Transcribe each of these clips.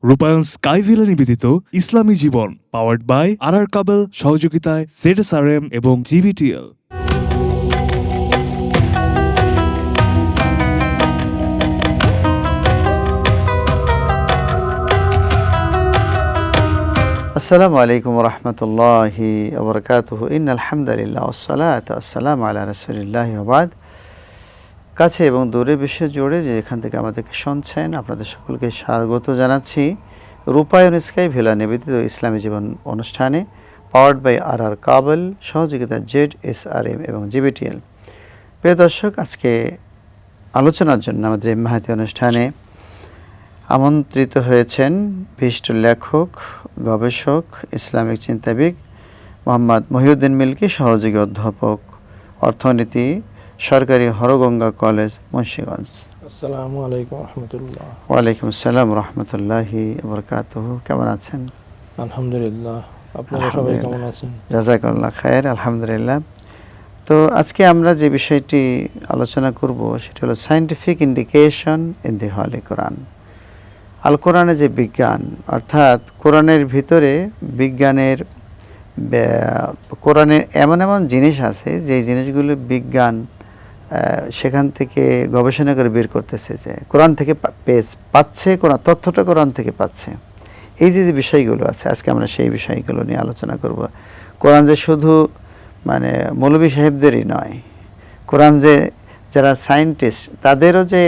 রূপায়ণ স্কাইভিলা নিবেদিত ইসলামী জীবন, powered by আর কাবেল, সহযোগিতায় ZSRM এবং GBTL। আসসালামু আলাইকুম রহমতুল্লাহি ওবরকাতুহু। ইন্নাল হামদুলিল্লাহ ওয়াসসালাতু ওয়াসসালামু আলা রাসূলিল্লাহি ওয়া বাদ। কাছে এবং দূরে বিশ্ব জুড়ে যে এখান থেকে আমাদেরকে শুনছেন, আপনাদের সকলকে স্বাগত জানাচ্ছি রূপায়ণ স্কাইভিলা নিবেদিত ইসলামী জীবন অনুষ্ঠানে, পাওয়ার্ড বাই আর কাবেল, সহযোগিতা ZSRM এবং GBTL। প্রিয় দর্শক, আজকে আলোচনার জন্য আমাদের এই মাহাতি অনুষ্ঠানে আমন্ত্রিত হয়েছেন বিশিষ্ট লেখক, গবেষক, ইসলামিক চিন্তাবিদ মোহাম্মদ মহিউদ্দিন মিল্কি, সহযোগী অধ্যাপক, অর্থনীতি, সরকারি হরগঙ্গা কলেজ, মুন্সিগঞ্জ। আসসালামু আলাইকুম রহমতুল্লাহ। ওয়ালাইকুম আসসালাম রহমতুল্লাহি বরকাতুহু। কেমন আছেন? আলহামদুলিল্লাহ। আপনারা সবাই কেমন আছেন? জাযাকাল্লাহ খায়ের, আলহামদুলিল্লাহ। তো আজকে আমরা যে বিষয়টি আলোচনা করব সেটা হলো সায়েন্টিফিক ইন্ডিকেশন ইন দি হলি কোরআন। আল কোরআনে যে বিজ্ঞান, অর্থাৎ কোরআনের ভিতরে বিজ্ঞানের, কোরআনের এমন এমন জিনিস আছে যে জিনিসগুলো বিজ্ঞান সেখান থেকে গবেষণা করে বের করতেছে, যে কোরআন থেকে পাচ্ছে, কোরআন তথ্যটা কোরআন থেকে পাচ্ছে। এই যে যে বিষয়গুলো আছে, আজকে আমরা সেই বিষয়গুলো নিয়ে আলোচনা করব। কোরআন যে শুধু মানে মৌলভী সাহেবদেরই নয়, কোরআন যে যারা সায়েন্টিস্ট তাদেরও যে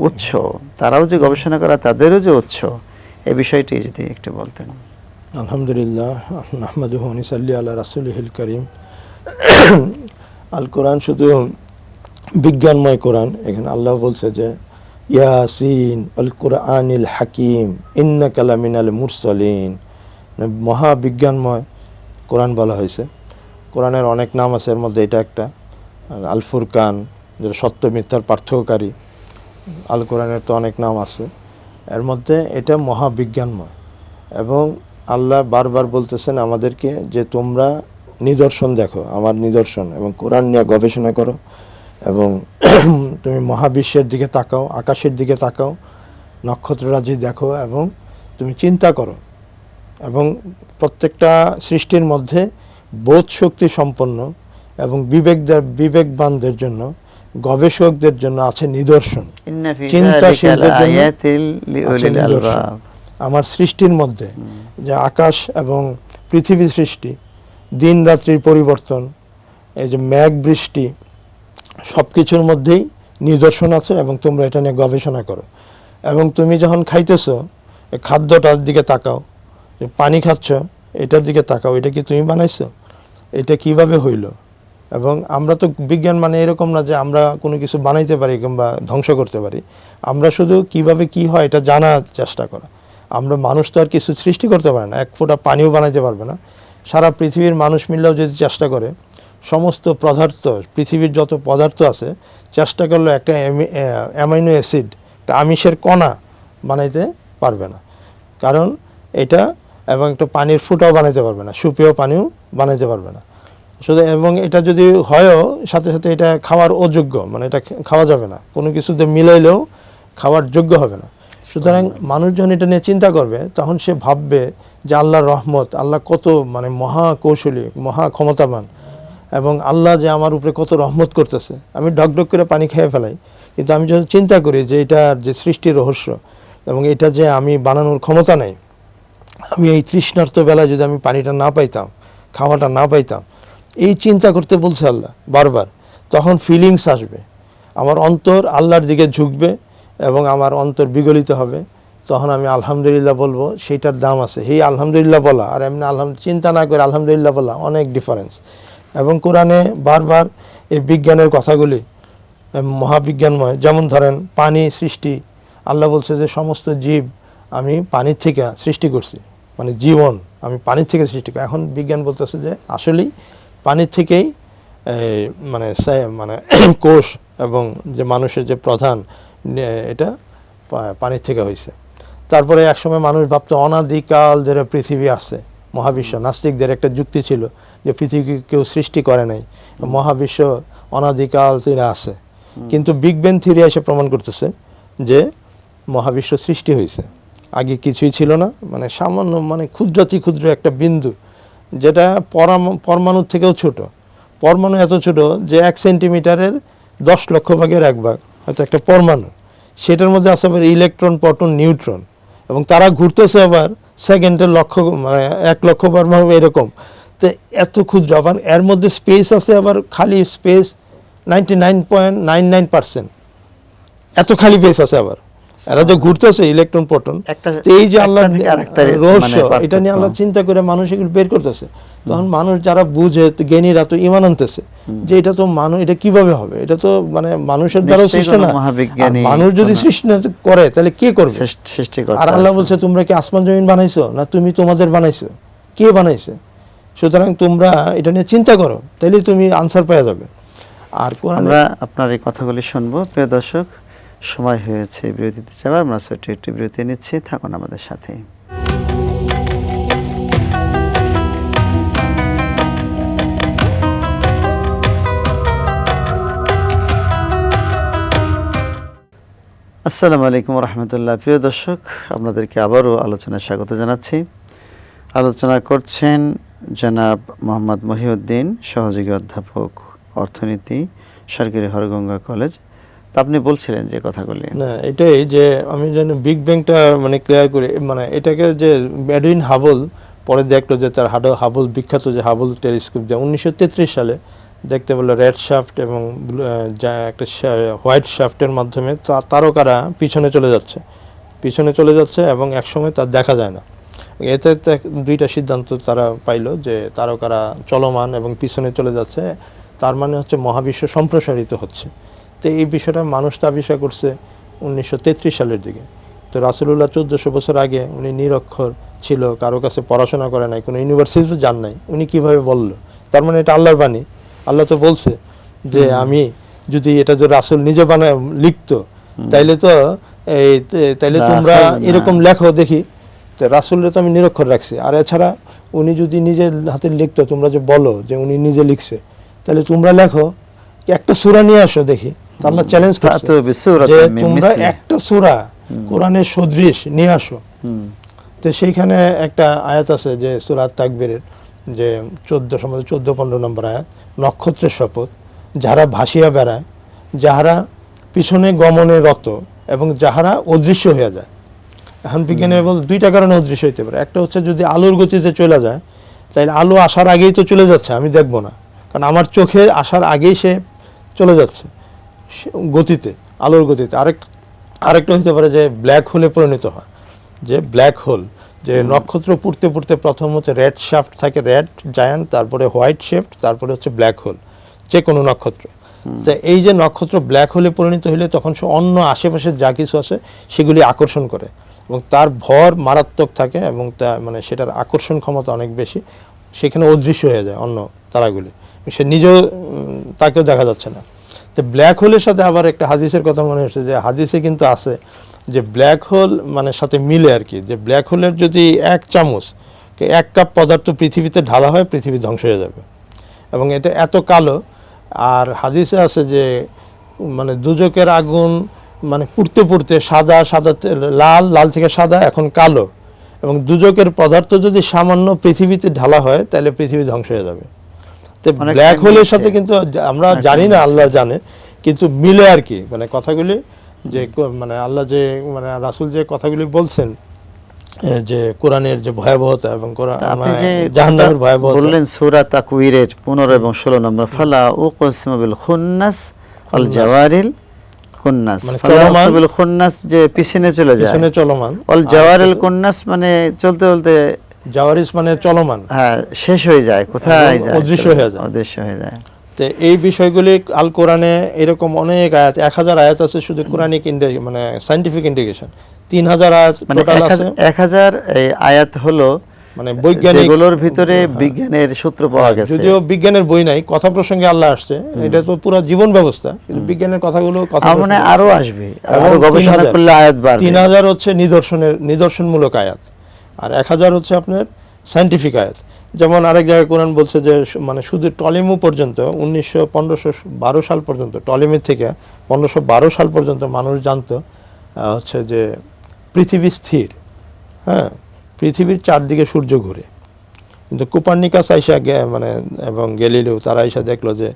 উৎস, তারাও যে গবেষণা করা তাদেরও যে উৎস, এই বিষয়টি যদি একটু বলতেন। আলহামদুলিল্লাহ, নাহমাদুহু ওয়া নুসাল্লি আলা রাসূলিহিল কারীম। আল কোরআন শুধু বিজ্ঞানময় কোরআন। এখানে আল্লাহ বলছে যে ইয়াসিন আল কুরআনিল হাকিম ইন্নাকা লামিনাল মুরসালিন, মহাবিজ্ঞানময় কোরআন বলা হয়েছে। কোরআনের অনেক নাম আছে, এর মধ্যে এটা একটা। আল ফুরকান, যেটা সত্য মিথ্যার পার্থক্যকারী। আল কোরআনের তো অনেক নাম আছে, এর মধ্যে এটা মহাবিজ্ঞানময়। এবং আল্লাহ বারবার বলতেছেন আমাদেরকে যে তোমরা নিদর্শন দেখো, আমার নিদর্শন, এবং কোরআন নিয়ে গবেষণা করো, এবং তুমি মহাবিশ্বের দিকে তাকাও, আকাশের দিকে তাকাও, নক্ষত্ররাজি দেখো, এবং তুমি চিন্তা করো। এবং প্রত্যেকটা সৃষ্টির মধ্যে বোধ শক্তি সম্পন্ন এবং বিবেকবানদের জন্য, গবেষকদের জন্য আছে নিদর্শন, চিন্তাশীলদের জন্য আছে নিদর্শন। আমার সৃষ্টির মধ্যে যে আকাশ এবং পৃথিবী সৃষ্টি, দিন রাত্রির পরিবর্তন, এই যে মেঘ বৃষ্টি, সব কিছুর মধ্যেই নিদর্শন আছে, এবং তোমরা এটা নিয়ে গবেষণা করো। এবং তুমি যখন খাইতেছো, খাদ্যটার দিকে তাকাও, পানি খাচ্ছ, এটার দিকে তাকাও, এটা কি তুমি বানাইছো? এটা কিভাবে হইল? এবং আমরা তো বিজ্ঞান মানে এরকম না যে আমরা কোনো কিছু বানাইতে পারি কিংবা ধ্বংস করতে পারি। আমরা শুধু কিভাবে কি হয় এটা জানার চেষ্টা করা। আমরা মানুষ তো আর কিছু সৃষ্টি করতে পারে না, এক ফোঁটা পানিও বানাইতে পারবে না। সারা পৃথিবীর মানুষ মিললেও যদি চেষ্টা করে, সমস্ত পদার্থ, পৃথিবীর যত পদার্থ আছে, চেষ্টা করলে একটা অ্যামাইনো অ্যাসিড, একটা আমিষের কণা বানাইতে পারবে না। কারণ এটা, এবং একটা পানির ফুটাও বানাইতে পারবে না, সুপেয় পানিও বানাইতে পারবে না শুধু। এবং এটা যদি হয়ও, সাথে সাথে এটা খাওয়ার অযোগ্য, মানে এটা খাওয়া যাবে না, কোনো কিছুতে মিলাইলেও খাওয়ার যোগ্য হবে না। সুতরাং মানুষজন এটা নিয়ে চিন্তা করবে, তখন সে ভাববে যে আল্লাহর রহমত, আল্লাহ কত মানে মহা কৌশলী, মহা ক্ষমতাবান, এবং আল্লাহ যে আমার উপরে কত রহমত করতেছে। আমি ঢকঢক করে পানি খেয়ে ফেলাই, কিন্তু আমি যদি চিন্তা করি যে এটার যে সৃষ্টির রহস্য, এবং এটা যে আমি বানানোর ক্ষমতা নেই, আমি এই তৃষ্ণার্ত বেলায় যদি আমি পানিটা না পাইতাম, খাওয়াটা না পাইতাম, এই চিন্তা করতে বলছে আল্লাহ বারবার, তখন ফিলিংস আসবে, আমার অন্তর আল্লাহর দিকে ঝুঁকবে, এবং আমার অন্তর বিগলিত হবে। তখন আমি আলহামদুলিল্লাহ বলবো, সেইটার দাম আছে। এই আলহামদুলিল্লাহ বলা আর এমনি চিন্তা না করে আলহামদুলিল্লাহ বলা অনেক ডিফারেন্স। এবং কোরআনে বারবার এই বিজ্ঞানের কথাগুলি মহাবিজ্ঞানময়। যেমন ধরেন পানি সৃষ্টি, আল্লাহ বলছে যে সমস্ত জীব আমি পানির থেকে সৃষ্টি করছি, মানে জীবন আমি পানির থেকে সৃষ্টি করি। এখন বিজ্ঞান বলতেছে যে আসলেই পানির থেকেই মানে কোষ এবং যে মানুষের যে প্রধান, এটা পানির থেকে হয়েছে। তারপরে একসময় মানুষ ভাবতো অনাদিকাল ধরে পৃথিবী আছে, মহাবিশ্ব। নাস্তিকদের একটা যুক্তি ছিল যে পৃথিবী কেউ সৃষ্টি করে নাই, মহাবিশ্ব অনাদিকাল ধরে আছে। কিন্তু বিগ ব্যাং থিওরি এসে প্রমাণ করতেছে যে মহাবিশ্ব সৃষ্টি হয়েছে। আগে কিছুই ছিল না, মানে সামান্য মানে ক্ষুদ্রাতি ক্ষুদ্র একটা বিন্দু, যেটা পরমাণুর থেকেও ছোট। পরমাণু এত ছোট যে 1 সেন্টিমিটারের 10 লক্ষ ভাগের 1 ভাগ হয়তো একটা পরমাণু, সেটার মধ্যে আছে আবার ইলেকট্রন, প্রোটন, নিউট্রন, এবং তারা ঘুরতেছে আবার সেকেন্ডে মানে 1 লক্ষ বার এরকম। তো এত ক্ষুদ্র, আবার এর মধ্যে স্পেস আছে, আবার খালি স্পেস 99.99%, এত খালি স্পেস আছে আবার। এরা যে ঘুরতেছে ইলেকট্রন, প্রোটন, এই যে আল্লাহ রহস্য, এটা নিয়ে আল্লাহ চিন্তা করে মানুষ এগুলো বের করতেছে। তখন মানুষ যারা বুঝে, জ্ঞানীরা তো ঈমান আনতেছে যে এটা তো মানুষ, এটা কিভাবে হবে, এটা তো মানে মানুষের দ্বারা সৃষ্টি না। মানুষ যদি সৃষ্টি করে তাহলে কে করবে? আর আল্লাহ বলছে তোমরা কি আসমান জমিন বানাইছো, না তুমি তোমাদের বানাইছো? কে বানাইছে? সুতরাং তোমরা এটা নিয়ে চিন্তা করো, তাহলে তুমি আনসার পেয়ে যাবে। আর আমরা আপনার এই কথাগুলি শুনবো। প্রিয় দর্শক, সময় হয়েছে বিরতিতে যাওয়ার। আমরা ছোট্ট একটি বিরতি নিচ্ছি, থাকুন আমাদের সাথে। আসসালামু আলাইকুম রহমতুল্লাহ। প্রিয় দর্শক, আপনাদেরকে আবারও আলোচনায় স্বাগত জানাচ্ছি। আলোচনা করছেন জনাব মোহাম্মদ মহিউদ্দিন, সহযোগী অধ্যাপক, অর্থনীতি, সরকারি হরগঙ্গা কলেজ। তা আপনি বলছিলেন যে কথাগুলি। না, এটাই যে আমি যেন বিগ ব্যাংটা মানে ক্লিয়ার করে, মানে এটাকে যে এডুইন হাবল পরে দেখলো যে তার হাবল বিখ্যাত যে হাবল টেলিস্কোপ, যে 1933 সালে দেখতে পেল রেড শাফট এবং যা একটা হোয়াইট শাফটের মাধ্যমে তারকারা পিছনে চলে যাচ্ছে এবং একসময় তা দেখা যায় না। এতে দুইটা সিদ্ধান্ত তারা পাইলো, যে তারকারা চলমান এবং পিছনে চলে যাচ্ছে, তার মানে হচ্ছে মহাবিশ্ব সম্প্রসারিত হচ্ছে। তো এই বিষয়টা মানুষ তো আবিষ্কার করছে 1933 সালের দিকে। তো রাসূলুল্লাহ 1400 বছর আগে উনি নিরক্ষর ছিল, কারো কাছে পড়াশোনা করে নাই, কোনো ইউনিভার্সিটিতে যান নাই, উনি কিভাবে বলল? তার মানে এটা আল্লাহর বাণী। আল্লাহ তো বলছে যে আমি যদি এটা যে রাসূল নিজে বানায় লিখতো, তাইলে তোমরা এরকম লেখো দেখি। তো রাসূলরে তো আমি নিরক্ষর রাখছি, আর এছাড়া উনি যদি নিজের হাতে লিখতো, তোমরা যে বলো যে উনি নিজে লিখছে, তাহলে তোমরা লেখো, একটা সূরা নিয়ে আসো দেখি। আল্লাহ চ্যালেঞ্জ করছে যে তোমরা একটা সূরা কোরআনের সদৃশ নিয়ে আসো। তো সেইখানে একটা আয়াত আছে যে সূরা তাকবীরের যে 14-15 নম্বর আয়াত, নক্ষত্রের শপথ, যারা ভাসিয়া বেড়ায়, যাহারা পিছনে গমনে রত এবং যাহারা অদৃশ্য হয়ে যায়। এখন বিজ্ঞানী বল দুইটা কারণে অদৃশ্য হইতে পারে। একটা হচ্ছে যদি আলোর গতিতে চলে যায়, তাহলে আলো আসার আগেই তো চলে যাচ্ছে, আমি দেখবো না, কারণ আমার চোখে আসার আগেই সে চলে যাচ্ছে গতিতে, আলোর গতিতে। আরেকটা হইতে পারে যে ব্ল্যাক হোলে পরিণত হয়, যে ব্ল্যাক হোল, যে নক্ষত্র পুড়তে পুড়তে প্রথম হচ্ছে রেড শাফট থাকে, রেড জায়ান্ট, তারপরে হোয়াইট শাফট, তারপরে হচ্ছে ব্ল্যাক হোল, যে কোনো নক্ষত্র। তো এই যে নক্ষত্র ব্ল্যাক হোলে পরিণত হলে তখন সে অন্য আশেপাশে যা কিছু আছে সেগুলি আকর্ষণ করে, এবং তার ভর মারাত্মক থাকে এবং তা মানে সেটার আকর্ষণ ক্ষমতা অনেক বেশি, সেখানে অদৃশ্য হয়ে যায় অন্য তারাগুলি, সে নিজেও তাকেও দেখা যাচ্ছে না। তো ব্ল্যাক হোলের সাথে আবার একটা হাদিসের কথা মনে হচ্ছে, যে হাদিসে কিন্তু আছে যে ব্ল্যাক হোল মানে সাথে মিলে আর কি, যে ব্ল্যাক হোলের যদি 1 চামচ 1 কাপ পদার্থ পৃথিবীতে ঢালা হয়, পৃথিবী ধ্বংস হয়ে যাবে, এবং এটা এত কালো। আর হাদিসে আছে যে মানে দুজকের আগুন মানে পুড়তে পুড়তে সাদা লাল থেকে সাদা এখন কালো, এবং দুজকের পদার্থ যদি সামান্য পৃথিবীতে ঢালা হয় তাহলে পৃথিবী ধ্বংস হয়ে যাবে। তো ব্ল্যাক হোলের সাথে কিন্তু আমরা জানি না, আল্লাহ জানে, কিন্তু মিলে আর কি, মানে কথাগুলি যে মানে আল্লাহ যে মানে রাসূল যে কথাগুলি বলছেন, যে কোরআনের যে ভয়াবহতা এবং জাহান্নামের ভয়াবহতা বললেন। সূরা তাকওয়িরের 15 এবং 16 নম্বর, ফালা উকসিমু বিল খুন্নাস আল জাওয়ারিল খুন্নাস, ফালা উকসিমু বিল খুন্নাস যে পিছনে চলে যায়, পিছনে চলমান, আল জাওয়ারিল খুন্নাস মানে চলতে চলতে, জাওয়ারিস মানে চলমান, হ্যাঁ শেষ হয়ে যায়, কোথায় যায়, অদৃশ্য হয়ে যায়। তো এই বিষয়গুলি আল কোরআনে এরকম অনেক আয়াত, 1000 আয়াত আছে শুধু কোরআনিক মানে সায়েন্টিফিক ইন্ডিকেশন, 3000 আয়াত টোটাল আছে। 1000 আয়াত হলো মানে বৈজ্ঞানিক, যেগুলোর ভিতরে বিজ্ঞানের সূত্র পাওয়া গেছে। যদিও বিজ্ঞানের বই নাই, কথা প্রসঙ্গে আল্লাহ আসছে, এটা তো পুরো জীবন ব্যবস্থা, কিন্তু বিজ্ঞানের কথাগুলো মানে আরো আসবে, আরো গবেষণা করলে আয়াত বাড়বে। 3000 হচ্ছে নিদর্শনমূলক আয়াত, আর 1000 হচ্ছে আপনার সায়েন্টিফিক আয়াত। যেমন আরেক জায়গায় কোরআন বলছে যে মানে শুধু টলেমু পর্যন্ত 1512 সাল পর্যন্ত, টলেমি থেকে 1512 সাল পর্যন্ত মানুষ জানতো হচ্ছে যে পৃথিবী স্থির, হ্যাঁ, পৃথিবীর চারদিকে সূর্য ঘুরে। কিন্তু কোপার্নিকাস আইসা মানে এবং গ্যালিলিও তারা আইসা দেখলো যে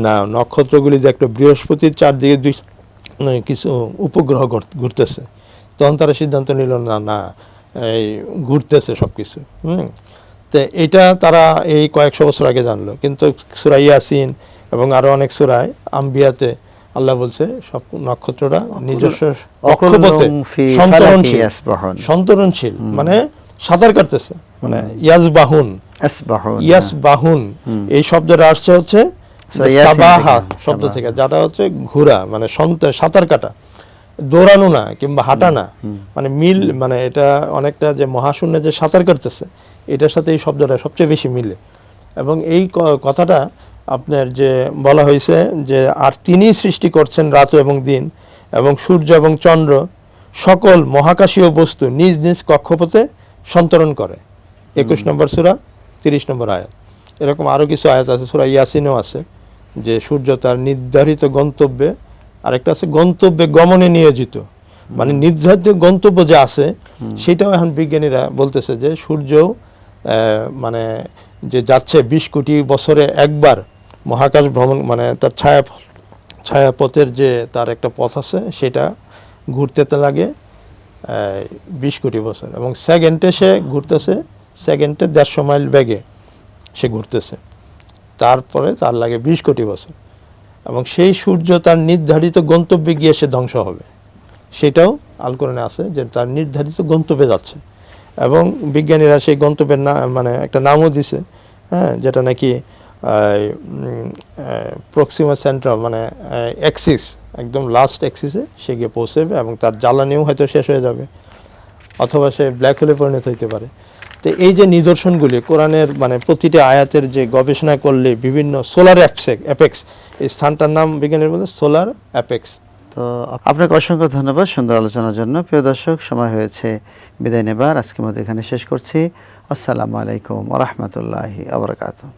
না, নক্ষত্রগুলি দেখলো বৃহস্পতির চারদিকে কিছু উপগ্রহ ঘুরতেছে। তখন তারা সিদ্ধান্ত নিল না না এই ঘুরতেছে সব কিছু। তো এটা তারা এই কয়েকশো বছর আগে জানলো। কিন্তু সূরা ইয়াসিন এবং আরো অনেক সূরায় আম্বিয়াতে আল্লাহ বলছে সব নক্ষত্ররা নিজস্ব কক্ষপথে সন্তরণশীল, মানে সাঁতার কাটতেছে, মানে ইয়াসবাহুন এই শব্দটা আসছে হচ্ছে সাবাহা শব্দ থেকে, যেটা হচ্ছে ঘোরা, মানে সাঁতার কাটা, দৌড়ানো না কিংবা হাঁটা না, মানে মিল, মানে এটা অনেকটা যে মহাশূন্যে যে সাঁতার কাটতেছে এটার সাথে এই শব্দটা সবচেয়ে বেশি মিলে। এবং এই কথাটা আপনার যে বলা হয়েছে যে আর তিনিই সৃষ্টি করছেন রাত এবং দিন, এবং সূর্য এবং চন্দ্র সকল মহাকাশীয় বস্তু নিজ নিজ কক্ষপথে সন্তরণ করে। 21 নম্বর সূরা 30 নম্বর আয়াত। এরকম আরও কিছু আয়াত আছে, সূরা ইয়াসিনেও আছে যে সূর্য তার নির্ধারিত গন্তব্যে, আরেকটা আছে গন্তব্যে গমনে নিয়োজিত, মানে নির্ধারিত গন্তব্য যে আছে সেটাও এখন বিজ্ঞানীরা বলতেছে যে সূর্য মানে যে যাচ্ছে 20 কোটি বছরে একবার মহাকাশ ভ্রমণ, মানে তার ছায়াপথের যে তার একটা পথ আছে সেটা ঘুরতে লাগে 20 কোটি বছর, এবং সেকেন্ডে সে ঘুরতেছে, সেকেন্ডে 150 মাইল বেগে সে ঘুরতেছে, তারপরে তার লাগে 20 কোটি বছর, এবং সেই সূর্য তার নির্ধারিত গন্তব্যে গিয়ে সে ধ্বংস হবে। সেটাও আল কোরআনে আছে যে তার নির্ধারিত গন্তব্যে যাচ্ছে, এবং বিজ্ঞানীরা সেই গন্তব্যের মানে একটা নামও দিছে, হ্যাঁ, যেটা নাকি প্রক্সিমা সেন্ট্রাম, মানে অ্যাক্সিস, একদম লাস্ট অ্যাক্সিসে সে গিয়ে পৌঁছবে, এবং তার জ্বালানিও হয়তো শেষ হয়ে যাবে, অথবা সে ব্ল্যাক হোলে পরিণত হইতে পারে। তো এই যে নিদর্শনগুলি কোরআনের, মানে প্রতিটি আয়াতের যে গবেষণা করলে বিভিন্ন সোলার অ্যাপেক্স, এই স্থানটার নাম বিজ্ঞানীরা বলে সোলার অ্যাপেক্স। তো আপনাকে অসংখ্য ধন্যবাদ সুন্দর আলোচনার জন্য। প্রিয় দর্শক, সময় হয়েছে বিদায় নেবার, আজকের মতো এখানে শেষ করছি। আসসালামু আলাইকুম ওয়া রাহমাতুল্লাহি ওয়া বারাকাতুহু।